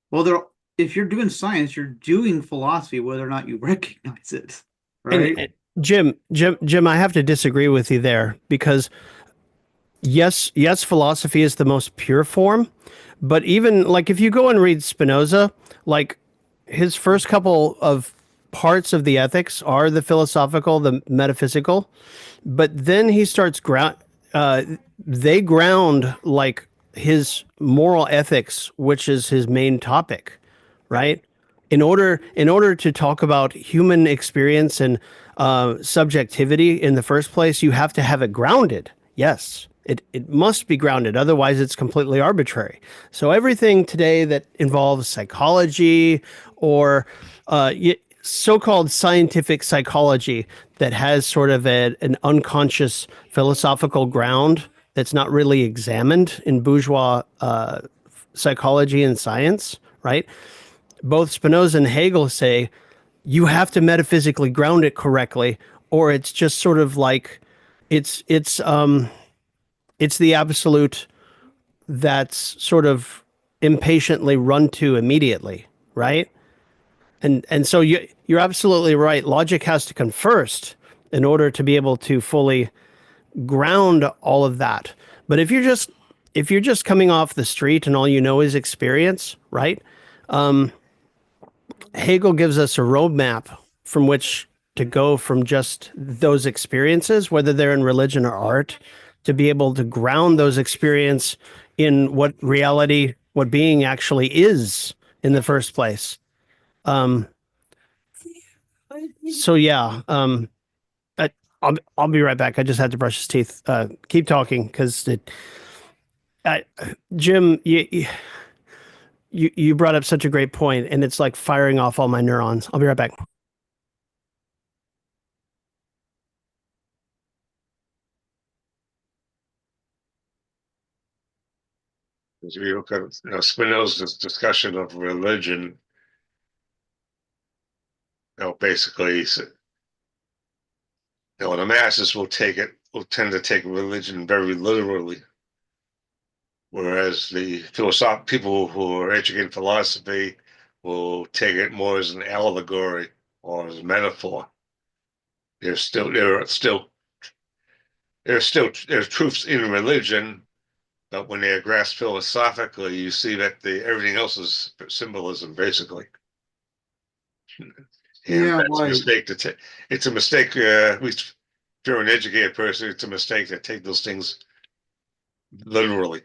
well, if you're doing science, you're doing philosophy, whether or not you recognize it, right? And Jim, I have to disagree with you there because yes, philosophy is the most pure form, but even like if you go and read Spinoza, like his first couple of parts of the ethics are the philosophical, the metaphysical, but then he starts they ground like his moral ethics, which is his main topic, right? In order to talk about human experience and subjectivity in the first place, you have to have it grounded. Yes. It must be grounded, otherwise it's completely arbitrary. So everything today that involves psychology or so-called scientific psychology that has sort of an unconscious philosophical ground that's not really examined in bourgeois psychology and science, right? Both Spinoza and Hegel say you have to metaphysically ground it correctly, or it's just sort of like it's it's um it's the absolute that's sort of impatiently run to immediately, right? And so you're absolutely right. Logic has to come first in order to be able to fully ground all of that. But if you're just coming off the street and all you know is experience, right? Hegel gives us a roadmap from which to go from just those experiences, whether they're in religion or art, to be able to ground those experience in what reality, what being actually is in the first place. Um, so yeah, I'll be right back. I just had to brush his teeth. Keep talking because Jim, you brought up such a great point, and it's like firing off all my neurons. I'll be right back. As we look at Spinoza's discussion of religion, basically, the masses will tend to take religion very literally, whereas the people who are educated in philosophy will take it more as an allegory or as a metaphor. There's truths in religion, but when they're grasped philosophically, you see that everything else is symbolism, basically. And Yeah, that's a mistake to take. It's a mistake, at least if you're an educated person, it's a mistake to take those things literally.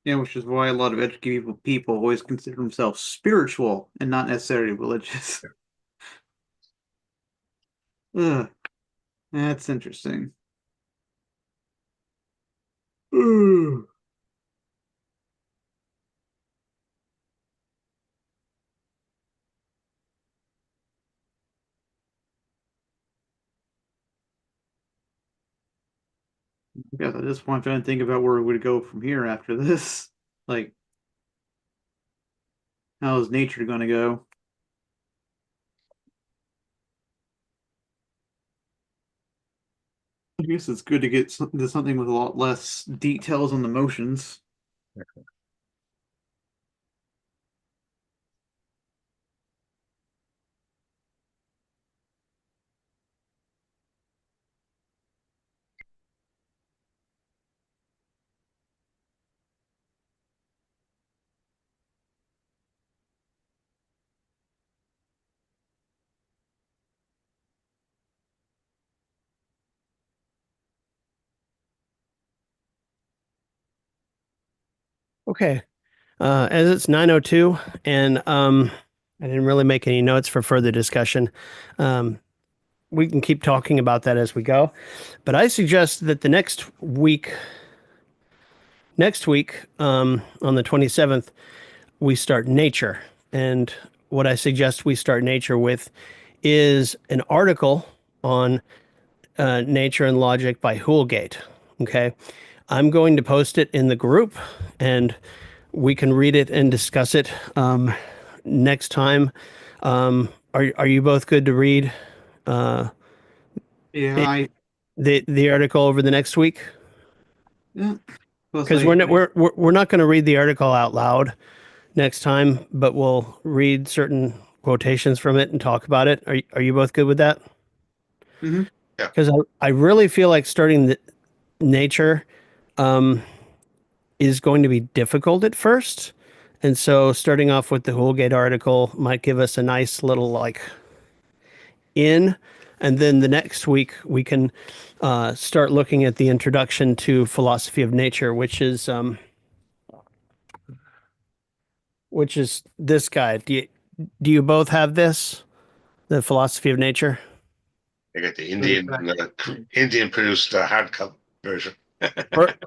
Yeah, which is why a lot of educated people always consider themselves spiritual and not necessarily religious. Ugh, that's interesting. Ugh. Yeah, at this point, I'm trying to think about where we would go from here after this. Like, how is nature going to go? I guess it's good to get to something with a lot less details on the motions. Okay. As it's 9:02, and I didn't really make any notes for further discussion. Um, we can keep talking about that as we go, but I suggest that the next week, on the 27th, we start nature. And what I suggest we start nature with is an article on nature and logic by Hoolgate. Okay. I'm going to post it in the group, and we can read it and discuss it next time. Are you both good to read Yeah, it, the article over the next week? yeah. Plus, Because we're not going to read the article out loud next time, but we'll read certain quotations from it and talk about it. Are you both good with that? hmm Yeah. Because I really feel like starting the nature is going to be difficult at first. And so starting off with the Hoolgate article might give us a nice little like in. And then the next week we can start looking at the introduction to philosophy of nature, which is this guy. Do you both have this? The philosophy of nature? I got the Indian produced hardcover version.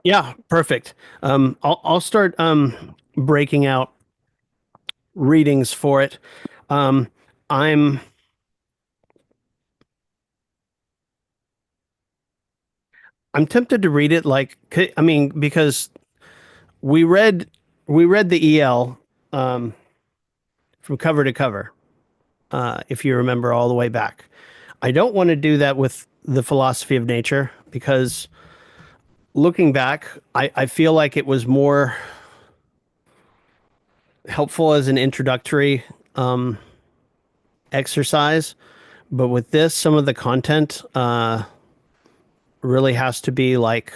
Yeah, perfect. I'll start breaking out readings for it. Um, I'm I'm tempted to read it I mean, because we read we read the EL um, from cover to cover, if you remember all the way back. I don't want to do that with the philosophy of nature because looking back, I feel like it was more helpful as an introductory um, exercise. But with this, some of the content really has to be like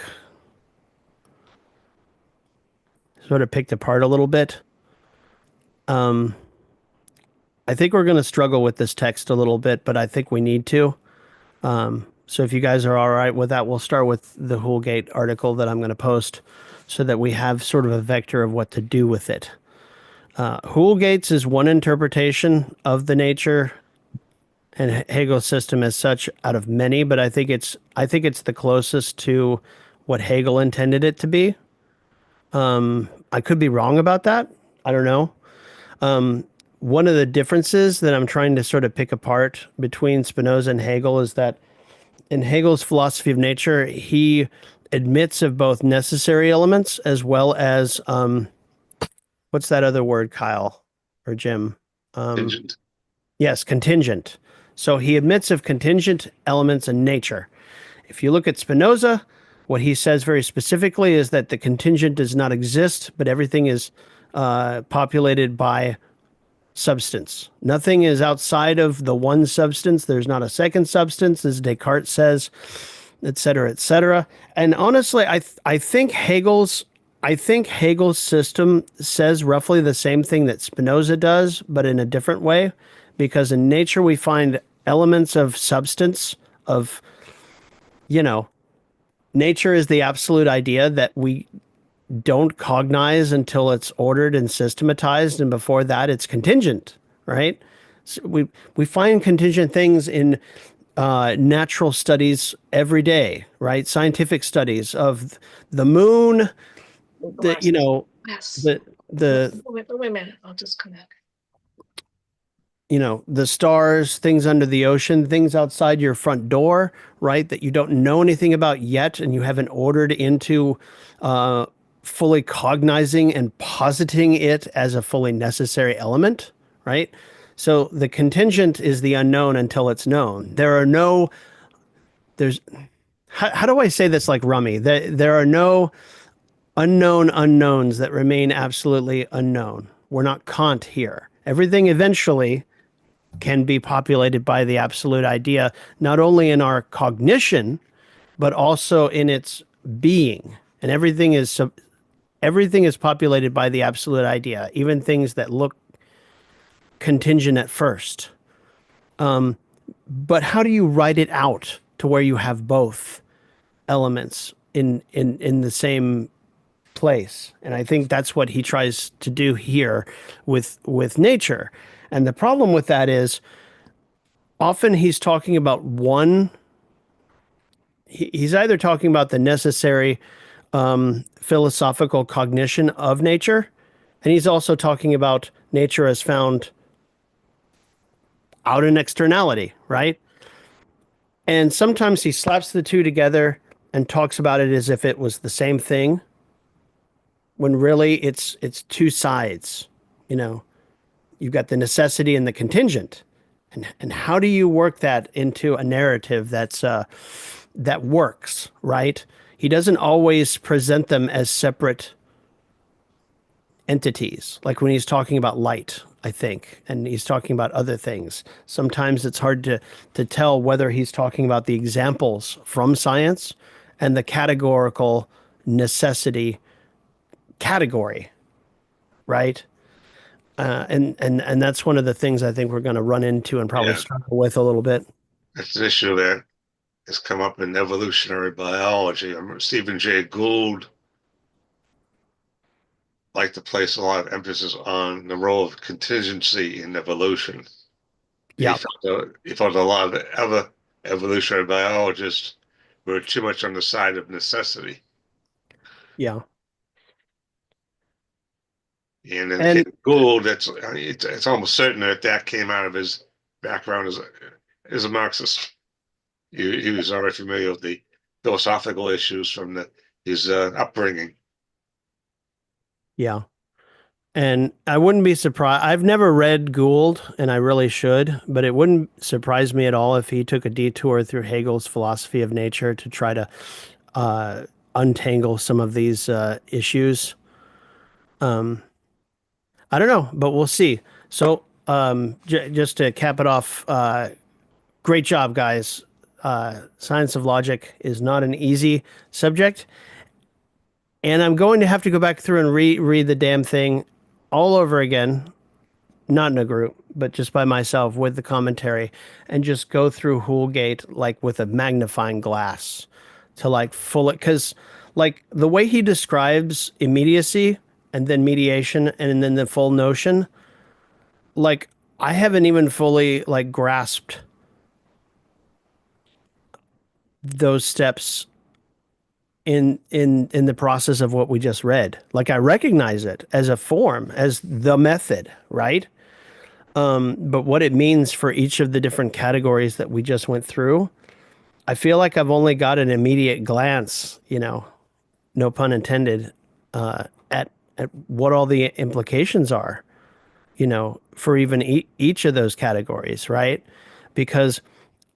sort of picked apart a little bit. Um, I think we're going to struggle with this text a little bit, but I think we need to. So if you guys are all right with that, we'll start with the Hoolgate article that I'm going to post so that we have sort of a vector of what to do with it. Hoolgate's is one interpretation of the nature and Hegel's system as such out of many, but I think it's the closest to what Hegel intended it to be. I could be wrong about that. I don't know. One of the differences that I'm trying to sort of pick apart between Spinoza and Hegel is that in Hegel's philosophy of nature, he admits of both necessary elements as well as what's that other word, Kyle or Jim? Contingent. Yes, contingent. So he admits of contingent elements in nature. If you look at Spinoza, what he says very specifically is that the contingent does not exist, but everything is populated by substance. Nothing is outside of the one substance. There's not a second substance, as Descartes says, et cetera, et cetera. And honestly, I think Hegel's system says roughly the same thing that Spinoza does, but in a different way, because in nature we find elements of substance of, you know, nature is the absolute idea that we don't cognize until it's ordered and systematized, and before that it's contingent, right? So we find contingent things in natural studies every day, right? Scientific studies of the moon, the you know Yes. the Wait a minute. I'll just come back. the stars, things under the ocean, things outside your front door, right? That you don't know anything about yet, and you haven't ordered into fully cognizing and positing it as a fully necessary element, right? So the contingent is the unknown until it's known. There's, how do I say this like Rummy? There are no unknown unknowns that remain absolutely unknown. We're not Kant here. Everything eventually can be populated by the absolute idea, not only in our cognition, but also in its being. And everything is populated by the absolute idea, even things that look contingent at first. But how do you write it out to where you have both elements in the same place? And I think that's what he tries to do here with nature. And the problem with that is often he's talking about he's either talking about the necessary philosophical cognition of nature, and he's also talking about nature as found out in externality, right? And sometimes he slaps the two together and talks about it as if it was the same thing, when really it's two sides. You know, you've got the necessity and the contingent, and how do you work that into a narrative that works, right? He doesn't always present them as separate entities, like when he's talking about light, I think, and he's talking about other things. Sometimes it's hard to tell whether he's talking about the examples from science and the categorical necessity category, right? And that's one of the things I think we're going to run into and probably Yeah. struggle with a little bit. It's an issue that has come up in evolutionary biology. I remember Stephen Jay Gould liked to place a lot of emphasis on the role of contingency in evolution. Yeah, He felt a lot of the other evolutionary biologists were too much on the side of necessity. Yeah. And in the And case of Gould, it's almost certain that came out of his background as a Marxist. He was already familiar with the philosophical issues from his upbringing. yeah. And I wouldn't be surprised. I've never read Gould, and I really should, but it wouldn't surprise me at all if he took a detour through Hegel's philosophy of nature to try to uh, untangle some of these issues. I don't know, but we'll see. So, just to cap it off, great job, guys. Science of logic is not an easy subject, and I'm going to have to go back through and read the damn thing all over again, not in a group, but just by myself with the commentary, and just go through Hoolgate like with a magnifying glass to like full it, because like the way he describes immediacy and then mediation and then the full notion, like I haven't even fully like grasped those steps in the process of what we just read. Like I recognize it as a form, as the method, right? But what it means for each of the different categories that we just went through, I feel like I've only got an immediate glance, no pun intended, at what all the implications are, for even each of those categories, right? Because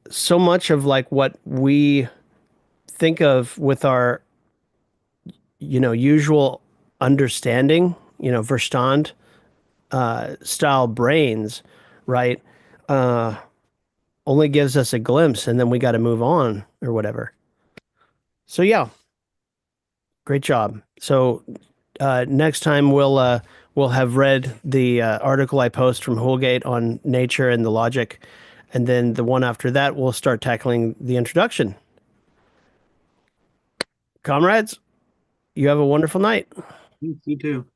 so much of like what we think of with our, usual understanding, Verstand style brains, right? Only gives us a glimpse and then we got to move on or whatever. So yeah, great job. So next time we'll have read the article I post from Hoolgate on nature and the logic, and then the one after that we'll start tackling the introduction. Comrades, you have a wonderful night. You too.